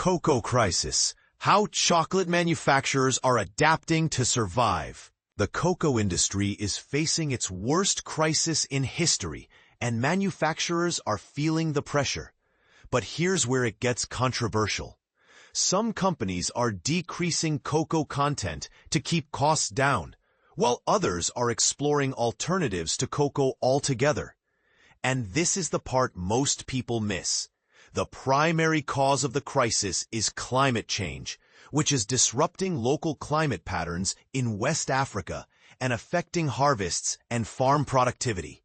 cocoa crisis. How chocolate manufacturers are adapting to survive. The cocoa industry is facing its worst crisis in history, and manufacturers are feeling the pressure. But here's where it gets controversial. Some companies are decreasing cocoa content to keep costs down, while others are exploring alternatives to cocoa altogether. And this is the part most people miss. The primary cause of the crisis is climate change, which is disrupting local climate patterns in West Africa and affecting harvests and farm productivity.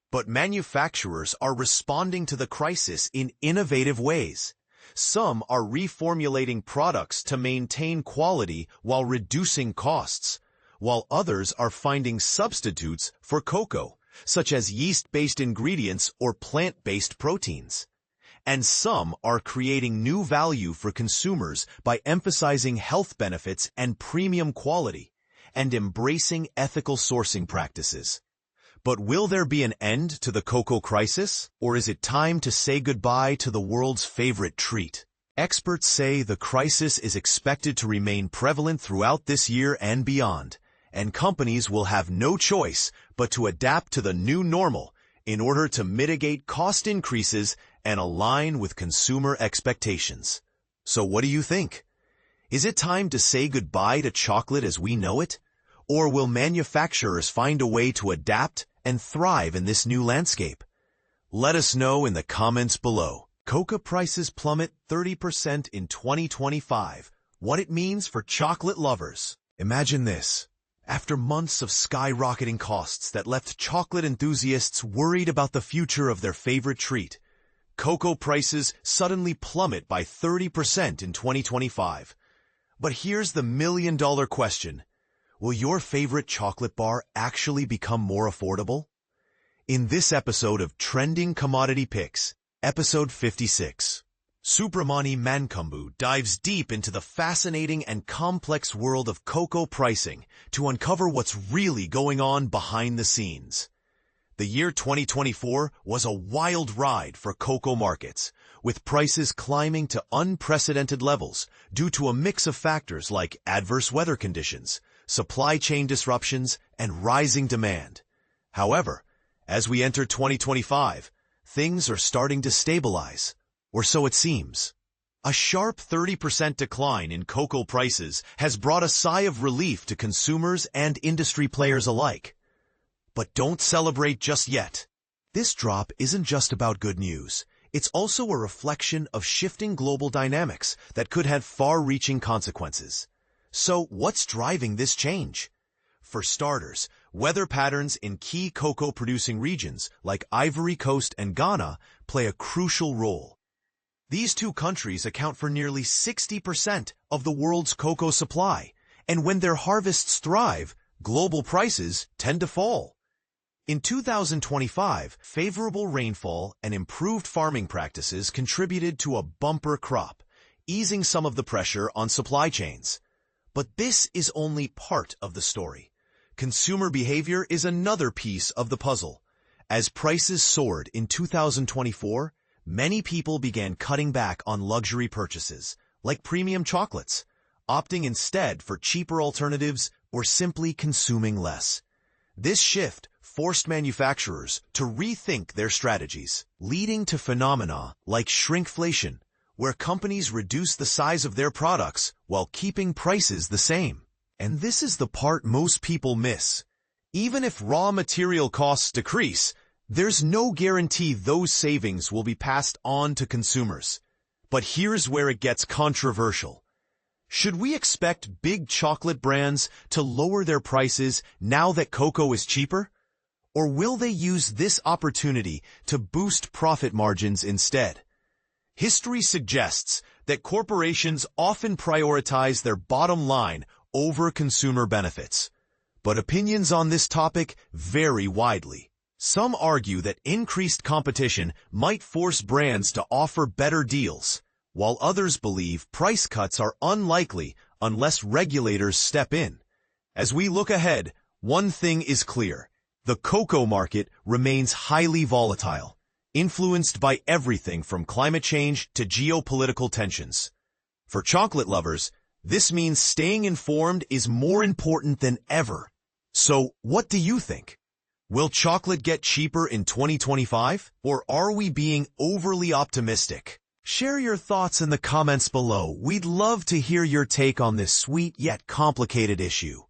But manufacturers are responding to the crisis in innovative ways. Some are reformulating products to maintain quality while reducing costs, while others are finding substitutes for cocoa, such as yeast-based ingredients or plant-based proteins. And some are creating new value for consumers by emphasizing health benefits and premium quality, and embracing ethical sourcing practices. But will there be an end to the cocoa crisis, or is it time to say goodbye to the world's favorite treat? Experts say the crisis is expected to remain prevalent throughout this year and beyond, and companies will have no choice but to adapt to the new normal in order to mitigate cost increases and align with consumer expectations. So what do you think? Is it time to say goodbye to chocolate as we know it? Or will manufacturers find a way to adapt and thrive in this new landscape? Let us know in the comments below. Cocoa prices plummet 30% in 2025. What it means for chocolate lovers. Imagine this. After months of skyrocketing costs that left chocolate enthusiasts worried about the future of their favorite treat, cocoa prices suddenly plummet by 30% in 2025. But here's the million-dollar question. Will your favorite chocolate bar actually become more affordable? In this episode of Trending Commodity Picks, Episode 56, Subramani Mankombu dives deep into the fascinating and complex world of cocoa pricing to uncover what's really going on behind the scenes. The year 2024 was a wild ride for cocoa markets, with prices climbing to unprecedented levels due to a mix of factors like adverse weather conditions, supply chain disruptions, and rising demand. However, as we enter 2025, things are starting to stabilize, or so it seems. A sharp 30% decline in cocoa prices has brought a sigh of relief to consumers and industry players alike. But don't celebrate just yet. This drop isn't just about good news. It's also a reflection of shifting global dynamics that could have far-reaching consequences. So what's driving this change? For starters, weather patterns in key cocoa-producing regions like Ivory Coast and Ghana play a crucial role. These two countries account for nearly 60% of the world's cocoa supply, and when their harvests thrive, global prices tend to fall. In 2025, favorable rainfall and improved farming practices contributed to a bumper crop, easing some of the pressure on supply chains. But this is only part of the story. Consumer behavior is another piece of the puzzle. As prices soared in 2024, many people began cutting back on luxury purchases, like premium chocolates, opting instead for cheaper alternatives or simply consuming less. This shift forced manufacturers to rethink their strategies, leading to phenomena like shrinkflation, where companies reduce the size of their products while keeping prices the same. And this is the part most people miss. Even if raw material costs decrease, there's no guarantee those savings will be passed on to consumers. But here's where it gets controversial. Should we expect big chocolate brands to lower their prices now that cocoa is cheaper? Or will they use this opportunity to boost profit margins instead? History suggests that corporations often prioritize their bottom line over consumer benefits. But opinions on this topic vary widely. Some argue that increased competition might force brands to offer better deals, while others believe price cuts are unlikely unless regulators step in. As we look ahead, one thing is clear. The cocoa market remains highly volatile, influenced by everything from climate change to geopolitical tensions. For chocolate lovers, this means staying informed is more important than ever. So, what do you think? Will chocolate get cheaper in 2025, or are we being overly optimistic? Share your thoughts in the comments below. We'd love to hear your take on this sweet yet complicated issue.